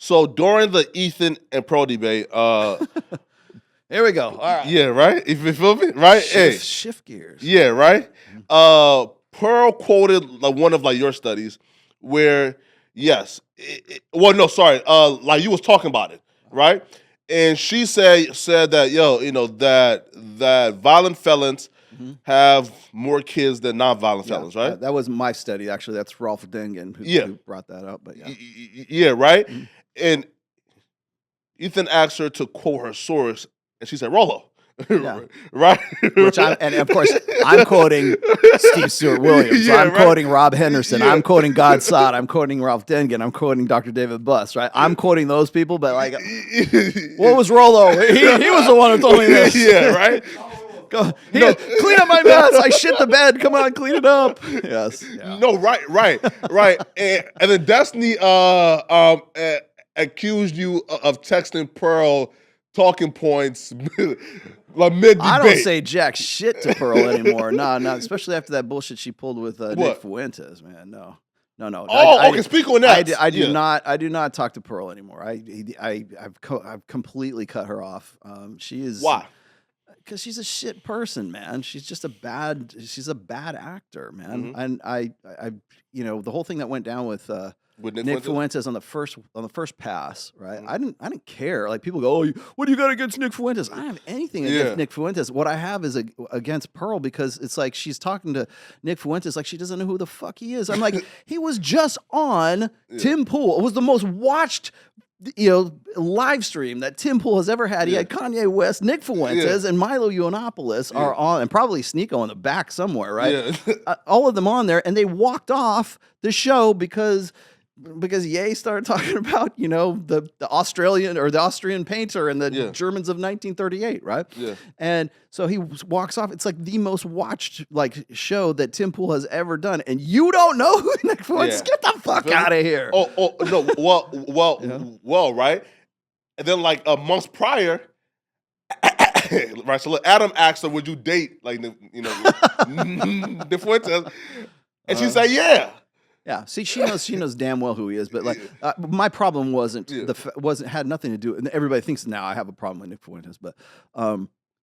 So during the Ethan and Pearl debate, here we go. All right. Yeah, right. If you feel me, right? Shift gears. Yeah, right. Pearl quoted like one of like your studies where yes, well, no, sorry, like you was talking about it, right? And she said that that violent felons have more kids than non-violent felons, right? That was my study, actually. That's Rolf Dingen who brought that up. But yeah, yeah, right. And Ethan asked her to quote her source, and she said Rollo. Yeah. Right. And of course, I'm quoting Steve Stewart Williams. So I'm quoting Rob Henderson. I'm quoting God Sod. I'm quoting Ralph Dingen. I'm quoting Dr. David Buss. Right. I'm quoting those people, but like, what was Rollo? He was the one who told me this. Yeah. Right. Clean up my mess. I shit the bed. Come on, clean it up. Yes. Yeah. No. Right. And then Destiny accused you of texting Pearl talking points like mid-debate. I don't say jack shit to Pearl anymore. No, especially after that bullshit she pulled with Nick Fuentes, man. No. Oh, okay. Speak on that. I do not talk to Pearl anymore. I've completely cut her off. She is why? Because she's a shit person, man. She's a bad actor, man. And I the whole thing that went down with Nick Fuentes on the first pass, right? I didn't care. Like people go, "Oh, what do you got against Nick Fuentes?" I don't have anything against Nick Fuentes. What I have is against Pearl because it's like she's talking to Nick Fuentes like she doesn't know who the fuck he is. I'm like, he was just on Tim Pool. It was the most watched live stream that Tim Pool has ever had. He had Kanye West, Nick Fuentes, and Milo Yiannopoulos are on, and probably Sneeko in the back somewhere, right? Yeah. All of them on there, and they walked off the show because Ye started talking about, the Australian or the Austrian painter and the Germans of 1938, right? Yeah. And so he walks off. It's like the most watched show that Tim Pool has ever done, and you don't know who Nick Fuentes. Get the fuck out of here! Oh no! Well, right. And then like a month prior, right? So Adam asked her, "Would you date Nick Fuentes?" And she said, "Yeah." Yeah, see, she knows damn well who he is, but my problem had nothing to do. And everybody thinks now I have a problem with Nick Fuentes, but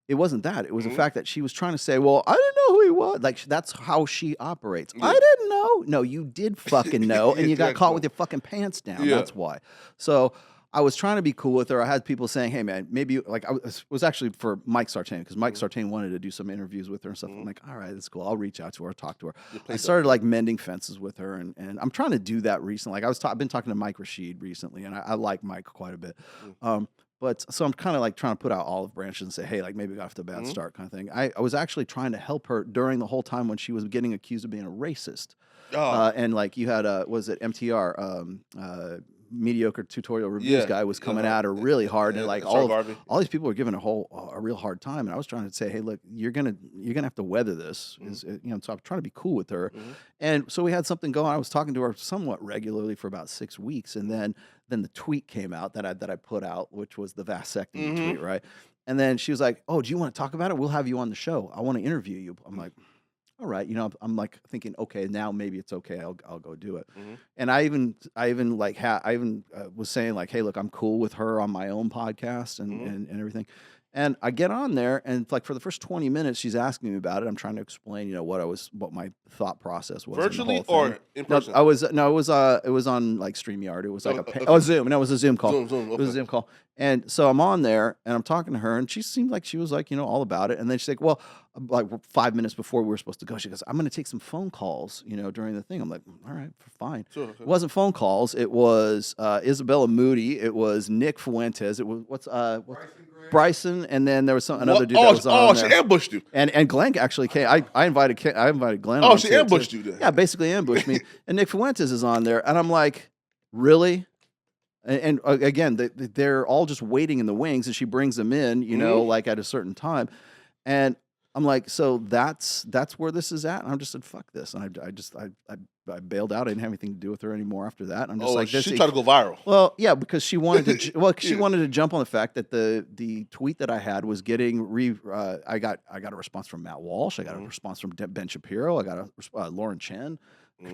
it wasn't that. It was the fact that she was trying to say, "Well, I didn't know who he was." Like that's how she operates. I didn't know. No, you did fucking know, and you got caught with your fucking pants down. Yeah. That's why. So I was trying to be cool with her. I had people saying, "Hey, man, maybe I was actually for Mike Sartain because Mike Sartain wanted to do some interviews with her and stuff." I'm like, "All right, that's cool. I'll reach out to her, talk to her." I started mending fences with her, and I'm trying to do that recently. Like I've been talking to Mike Rashid recently, and I like Mike quite a bit. But so I'm kind of trying to put out olive branches and say, "Hey, maybe we got off to a bad start," kind of thing. I was actually trying to help her during the whole time when she was getting accused of being a racist. And you had was it MTR? Mediocre tutorial reviews guy was coming at her really hard, and all these people were giving a real hard time. And I was trying to say, "Hey, look, you're gonna have to weather this." So I'm trying to be cool with her, and so we had something going. I was talking to her somewhat regularly for about 6 weeks, and then the tweet came out that I put out, which was the vasectomy tweet, right? And then she was like, "Oh, do you want to talk about it? We'll have you on the show. I want to interview you." I'm like, all right, I'm thinking, okay, now maybe it's okay. I'll go do it. And I even was saying hey, look, I'm cool with her on my own podcast and everything. And I get on there, and for the first 20 minutes, she's asking me about it. I'm trying to explain, what my thought process was. Virtually or in person? No, it was on StreamYard. It was Zoom. No, it was a Zoom call. Zoom. Okay. It was a Zoom call. And so I'm on there, and I'm talking to her, and she seemed like she was all about it. And then she's like, well, 5 minutes before we were supposed to go, she goes, "I'm going to take some phone calls, during the thing." I'm like, all right, fine. Sure. It wasn't phone calls. It was Isabella Moody. It was Nick Fuentes. It was Bryson, and then there was another dude that was on there. She ambushed you. And Glenn actually came. I invited Glenn. Oh, she ambushed you then. Yeah, basically ambushed me. And Nick Fuentes is on there, and I'm like, really? And again, they're all just waiting in the wings, and she brings them in, at a certain time, and I'm like, so that's where this is at. And I just said, fuck this, and I bailed out. I didn't have anything to do with her anymore after that. I'm just this. She tried to go viral. Well, yeah, because she wanted to. She wanted to jump on the fact that the tweet that I had was getting I got a response from Matt Walsh. I got a response from Ben Shapiro. I got a Lauren Chen.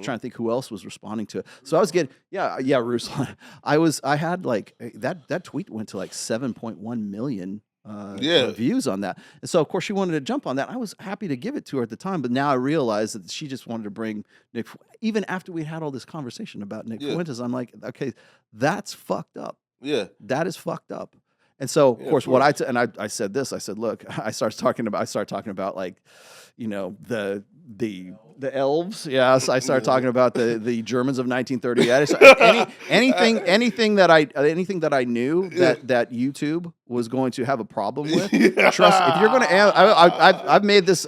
trying to think who else was responding to it. So I was getting, yeah, Ruslan. I had like that tweet went to like 7.1 million views on that. And so of course she wanted to jump on that. I was happy to give it to her at the time, but now I realize that she just wanted to bring Nick, even after we had all this conversation about Nick Fuentes, I'm like, okay, that's fucked up. Yeah. That is fucked up. And so of course what I said this, I said, look, I started talking about like, you know, the elves. Yes, I started talking about the Germans of 1938. So anything that I knew that YouTube was going to have a problem with. Trust, if you're going to, I've made this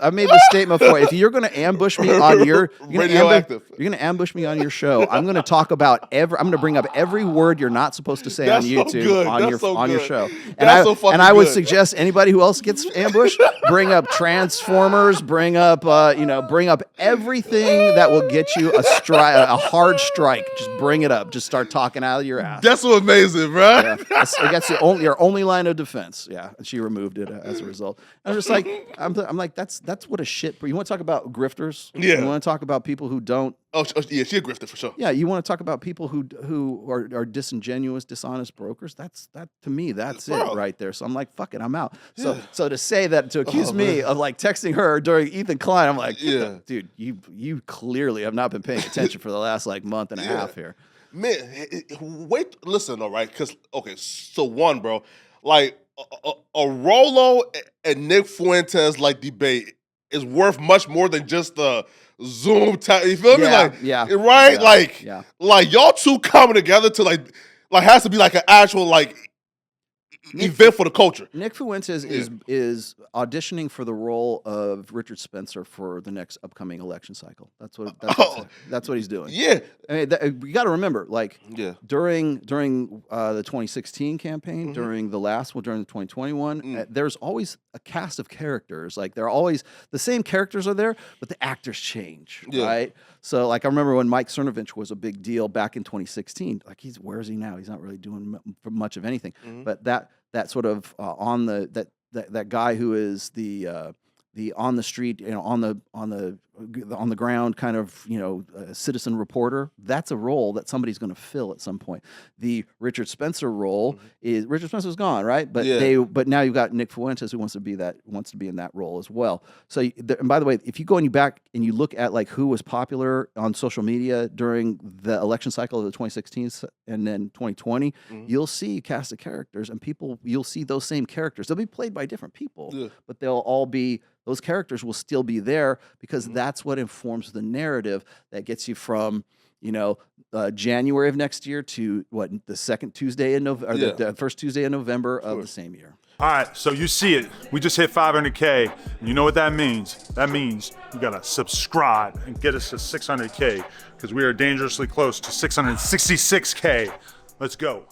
statement before. If you're going to ambush me on you're going to ambush me on your show. I'm going to talk about I'm going to bring up every word you're not supposed to say on YouTube on your show. And I would suggest anybody who else gets ambushed, bring up Transformers, bring up everything that will get you a hard strike. Just bring it up. Just start talking out of your ass. That's so amazing, bro. Yeah. That's your only line of defense. Yeah, and she removed it as a result. I'm just like, I'm like, that's what a shit. You want to talk about grifters? Yeah. You want to talk about people who don't. Oh yeah, she a grifter for sure. Yeah, you want to talk about people who are disingenuous, dishonest brokers? That to me, that's it right there. So I'm like, fuck it, I'm out. So to say that, to accuse me of like texting her during Ethan Klein, I'm like, dude, you clearly have not been paying attention for the last like month and a half here. Man, wait, listen, all right, because so one, bro, like a Rollo and Nick Fuentes like debate is worth much more than just the Zoom time. You feel me? Like, right? Yeah. Like y'all two coming together to like has to be like an actual like event for the culture. Nick Fuentes is auditioning for the role of Richard Spencer for the next upcoming election cycle. That's what he's doing. Yeah, I mean, you got to remember, like, during the 2016 campaign, during the last one, during the 2021, there's always a cast of characters. Like, they're always the same characters are there, but the actors change, right? So, like, I remember when Mike Cernovich was a big deal back in 2016. Like, where is he now? He's not really doing much of anything. But that sort of that guy who is the on the street, you know, on the ground kind of, you know, citizen reporter. That's a role that somebody's going to fill at some point. The Richard Spencer role is Richard Spencer's gone, right? But but now you've got Nick Fuentes who wants to be in that role as well. So and by the way, if you go back and you look at like who was popular on social media during the election cycle of the 2016 and then 2020, you'll see cast of characters and you'll see those same characters. They'll be played by different people, but they'll all be. Those characters will still be there because that's what informs the narrative that gets you from, you know, January of next year to the second Tuesday in November, or the first Tuesday in November of the same year. All right, so you see it. We just hit 500K. You know what that means? That means you gotta subscribe and get us to 600K because we are dangerously close to 666K. Let's go.